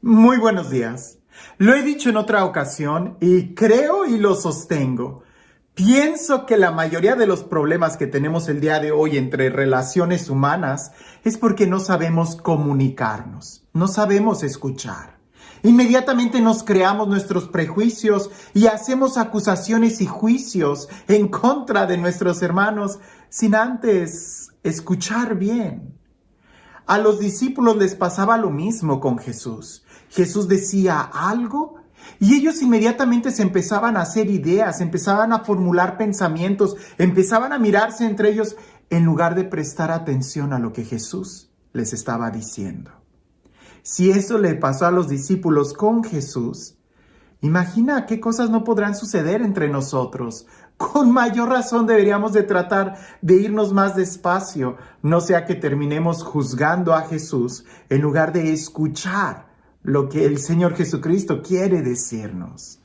Muy buenos días. Lo he dicho en otra ocasión y creo y lo sostengo. Pienso que la mayoría de los problemas que tenemos el día de hoy entre relaciones humanas es porque no sabemos comunicarnos, no sabemos escuchar. Inmediatamente nos creamos nuestros prejuicios y hacemos acusaciones y juicios en contra de nuestros hermanos sin antes escuchar bien. A los discípulos les pasaba lo mismo con Jesús. Jesús decía algo y ellos inmediatamente se empezaban a hacer ideas, empezaban a formular pensamientos, empezaban a mirarse entre ellos en lugar de prestar atención a lo que Jesús les estaba diciendo. Si eso le pasó a los discípulos con Jesús, imagina qué cosas no podrán suceder entre nosotros. Con mayor razón deberíamos de tratar de irnos más despacio, no sea que terminemos juzgando a Jesús en lugar de escuchar lo que el Señor Jesucristo quiere decirnos.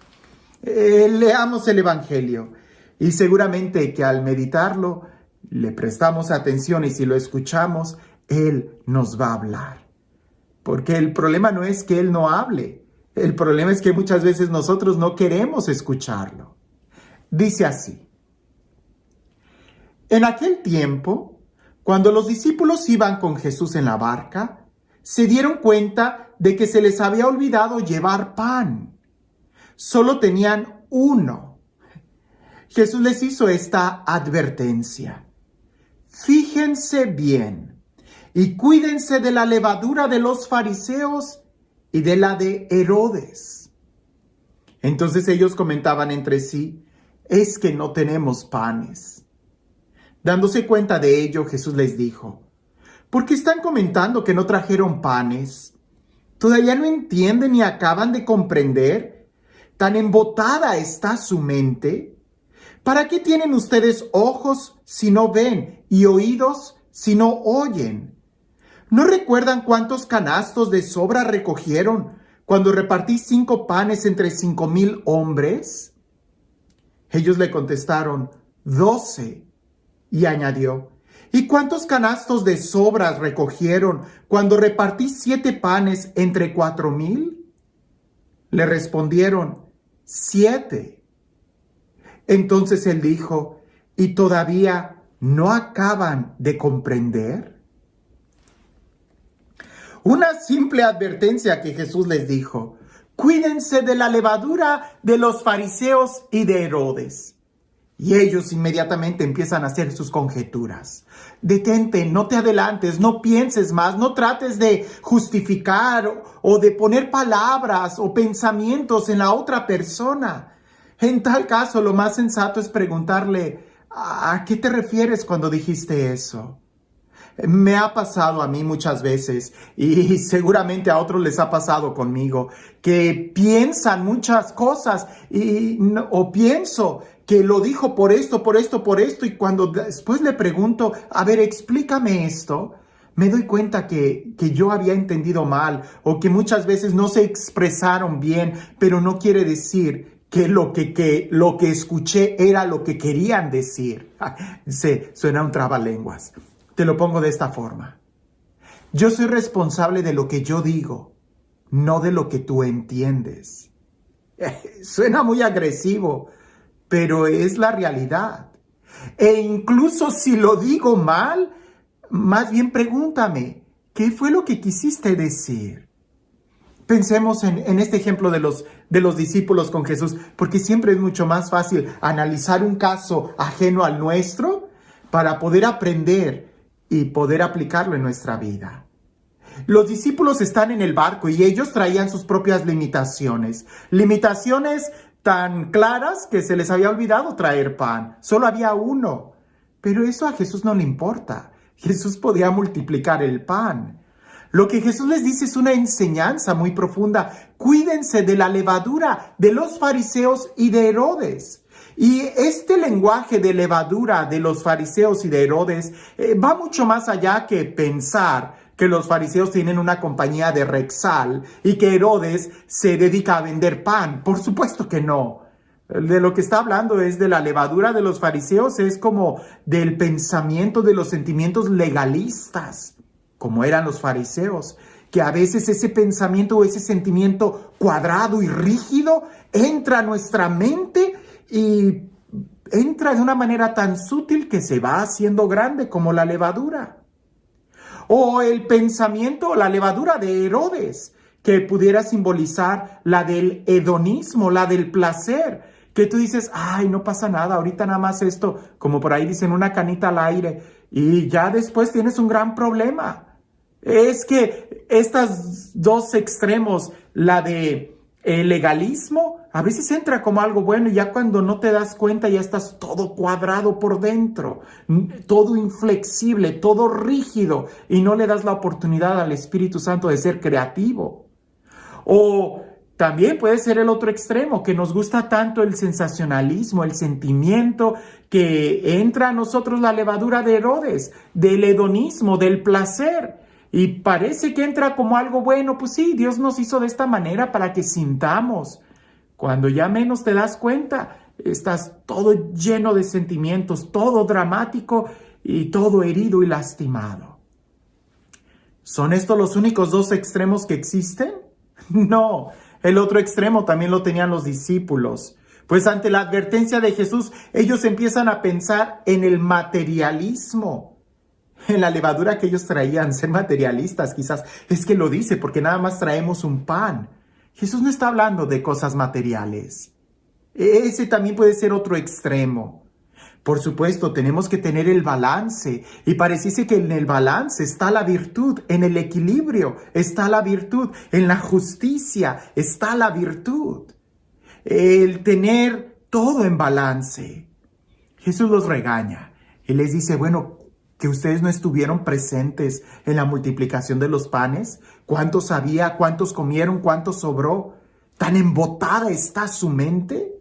Leamos el Evangelio y seguramente que al meditarlo le prestamos atención y si lo escuchamos, Él nos va a hablar. Porque el problema no es que Él no hable, el problema es que muchas veces nosotros no queremos escucharlo. Dice así: en aquel tiempo, cuando los discípulos iban con Jesús en la barca, se dieron cuenta de que se les había olvidado llevar pan. Solo tenían uno. Jesús les hizo esta advertencia: fíjense bien y cuídense de la levadura de los fariseos y de la de Herodes. Entonces ellos comentaban entre sí: es que no tenemos panes. Dándose cuenta de ello, Jesús les dijo: ¿por qué están comentando que no trajeron panes? ¿Todavía no entienden ni acaban de comprender? ¿Tan embotada está su mente? ¿Para qué tienen ustedes ojos si no ven y oídos si no oyen? ¿No recuerdan cuántos canastos de sobra recogieron cuando repartí 5 panes entre 5,000 hombres? Ellos le contestaron: 12. Y añadió: ¿y cuántos canastos de sobras recogieron cuando repartí 7 panes entre 4,000? Le respondieron: 7. Entonces él dijo: ¿y todavía no acaban de comprender? Una simple advertencia que Jesús les dijo: cuídense de la levadura de los fariseos y de Herodes. Y ellos inmediatamente empiezan a hacer sus conjeturas. Detente, no te adelantes, no pienses más, no trates de justificar o de poner palabras o pensamientos en la otra persona. En tal caso, lo más sensato es preguntarle: ¿a qué te refieres cuando dijiste eso? Me ha pasado a mí muchas veces y seguramente a otros les ha pasado conmigo, que piensan muchas cosas o pienso que lo dijo por esto, y cuando después le pregunto: a ver, explícame esto, me doy cuenta que yo había entendido mal o que muchas veces no se expresaron bien, pero no quiere decir que lo que escuché era lo que querían decir. Suena un trabalenguas. Te lo pongo de esta forma: yo soy responsable de lo que yo digo, no de lo que tú entiendes. Suena muy agresivo, pero es la realidad. E incluso si lo digo mal, más bien pregúntame: ¿qué fue lo que quisiste decir? Pensemos en este ejemplo de los discípulos con Jesús, porque siempre es mucho más fácil analizar un caso ajeno al nuestro para poder aprender y poder aplicarlo en nuestra vida. Los discípulos están en el barco y ellos traían sus propias limitaciones tan claras que se les había olvidado traer pan. Solo había uno, pero eso a Jesús no le importa. Jesús podía multiplicar el pan. Lo que Jesús les dice es una enseñanza muy profunda: cuídense de la levadura de los fariseos y de Herodes. Y este lenguaje de levadura de los fariseos y de Herodes va mucho más allá que pensar que los fariseos tienen una compañía de Rexall y que Herodes se dedica a vender pan. Por supuesto que no. De lo que está hablando es de la levadura de los fariseos, es como del pensamiento, de los sentimientos legalistas, como eran los fariseos. que a veces ese pensamiento o ese sentimiento cuadrado y rígido entra a nuestra mente y entra de una manera tan sutil que se va haciendo grande como la levadura. O el pensamiento o la levadura de Herodes, que pudiera simbolizar la del hedonismo, la del placer, que tú dices, ay, no pasa nada, ahorita nada más esto, como por ahí dicen, una canita al aire, y ya después tienes un gran problema. Es que estos dos extremos, la de el legalismo, a veces entra como algo bueno y ya cuando no te das cuenta ya estás todo cuadrado por dentro, todo inflexible, todo rígido y no le das la oportunidad al Espíritu Santo de ser creativo. O también puede ser el otro extremo, que nos gusta tanto el sensacionalismo, el sentimiento, que entra a nosotros la levadura de Herodes, del hedonismo, del placer. Y parece que entra como algo bueno, pues sí, Dios nos hizo de esta manera para que sintamos. Cuando ya menos te das cuenta, estás todo lleno de sentimientos, todo dramático y todo herido y lastimado. ¿Son estos los únicos dos extremos que existen? No, el otro extremo también lo tenían los discípulos. Pues ante la advertencia de Jesús, ellos empiezan a pensar en el materialismo. En la levadura que ellos traían, ser materialistas quizás, es que lo dice porque nada más traemos un pan. Jesús no está hablando de cosas materiales. Ese también puede ser otro extremo. Por supuesto, tenemos que tener el balance y pareciese que en el balance está la virtud, en el equilibrio está la virtud, en la justicia está la virtud. El tener todo en balance. Jesús los regaña y les dice, bueno, que ustedes no estuvieron presentes en la multiplicación de los panes. ¿Cuántos había? ¿Cuántos comieron? ¿Cuánto sobró? ¿Tan embotada está su mente?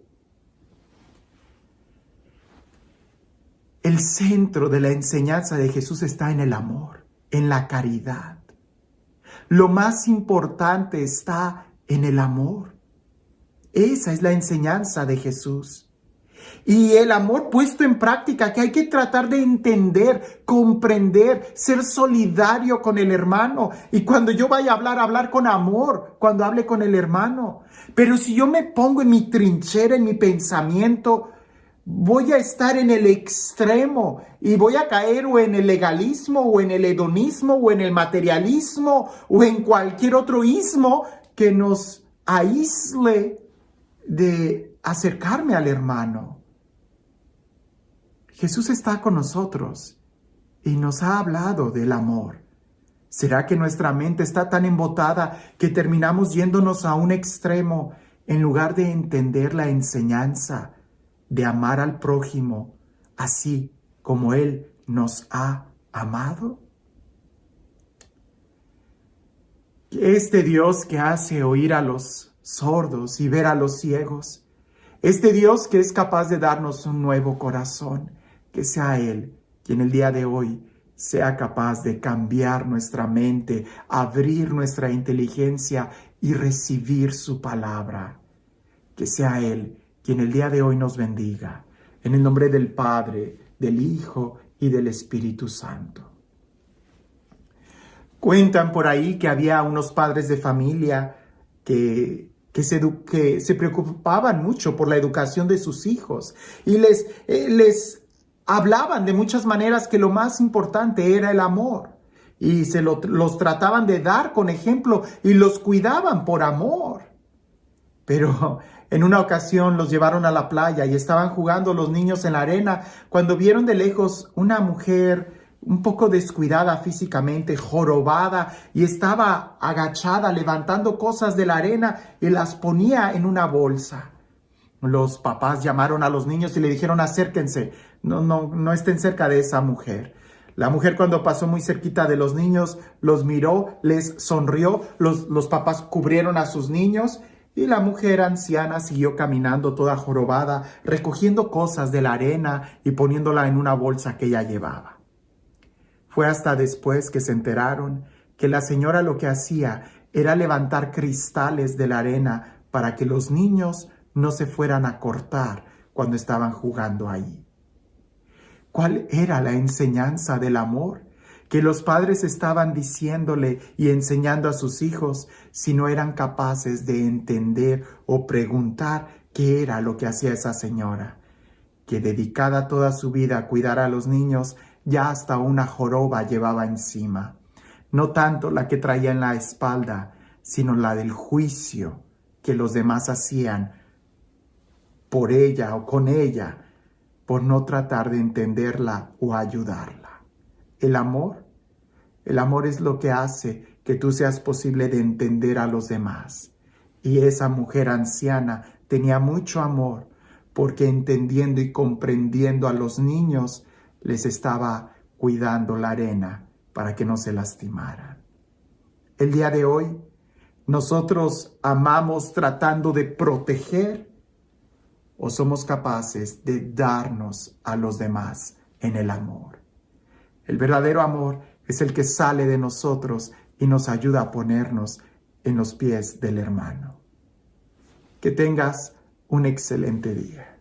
El centro de la enseñanza de Jesús está en el amor, en la caridad. Lo más importante está en el amor. Esa es la enseñanza de Jesús. Y el amor puesto en práctica, que hay que tratar de entender, comprender, ser solidario con el hermano. Y cuando yo vaya a hablar con amor, cuando hable con el hermano. Pero si yo me pongo en mi trinchera, en mi pensamiento, voy a estar en el extremo y voy a caer o en el legalismo, o en el hedonismo, o en el materialismo, o en cualquier otro ismo que nos aísle de acercarme al hermano. Jesús está con nosotros y nos ha hablado del amor. ¿Será que nuestra mente está tan embotada que terminamos yéndonos a un extremo en lugar de entender la enseñanza de amar al prójimo así como Él nos ha amado? Este Dios que hace oír a los sordos y ver a los ciegos, este Dios que es capaz de darnos un nuevo corazón, que sea Él quien el día de hoy sea capaz de cambiar nuestra mente, abrir nuestra inteligencia y recibir su palabra. Que sea Él quien el día de hoy nos bendiga. En el nombre del Padre, del Hijo y del Espíritu Santo. Cuentan por ahí que había unos padres de familia que se preocupaban mucho por la educación de sus hijos y les hablaban de muchas maneras que lo más importante era el amor y los trataban de dar con ejemplo y los cuidaban por amor. Pero en una ocasión los llevaron a la playa y estaban jugando los niños en la arena cuando vieron de lejos una mujer un poco descuidada físicamente, jorobada, y estaba agachada levantando cosas de la arena y las ponía en una bolsa. Los papás llamaron a los niños y le dijeron, acérquense, no estén cerca de esa mujer. La mujer, cuando pasó muy cerquita de los niños, los miró, les sonrió, los papás cubrieron a sus niños y la mujer anciana siguió caminando toda jorobada, recogiendo cosas de la arena y poniéndola en una bolsa que ella llevaba. Fue hasta después que se enteraron que la señora lo que hacía era levantar cristales de la arena para que los niños no se fueran a cortar cuando estaban jugando ahí. ¿Cuál era la enseñanza del amor? que los padres estaban diciéndole y enseñando a sus hijos si no eran capaces de entender o preguntar qué era lo que hacía esa señora, que dedicada toda su vida a cuidar a los niños, ya hasta una joroba llevaba encima. No tanto la que traía en la espalda, sino la del juicio que los demás hacían por ella o con ella, por no tratar de entenderla o ayudarla. El amor es lo que hace que tú seas posible de entender a los demás. Y esa mujer anciana tenía mucho amor, porque entendiendo y comprendiendo a los niños, les estaba cuidando la arena para que no se lastimaran. El día de hoy, nosotros amamos tratando de proteger, o somos capaces de darnos a los demás en el amor. El verdadero amor es el que sale de nosotros y nos ayuda a ponernos en los pies del hermano. Que tengas un excelente día.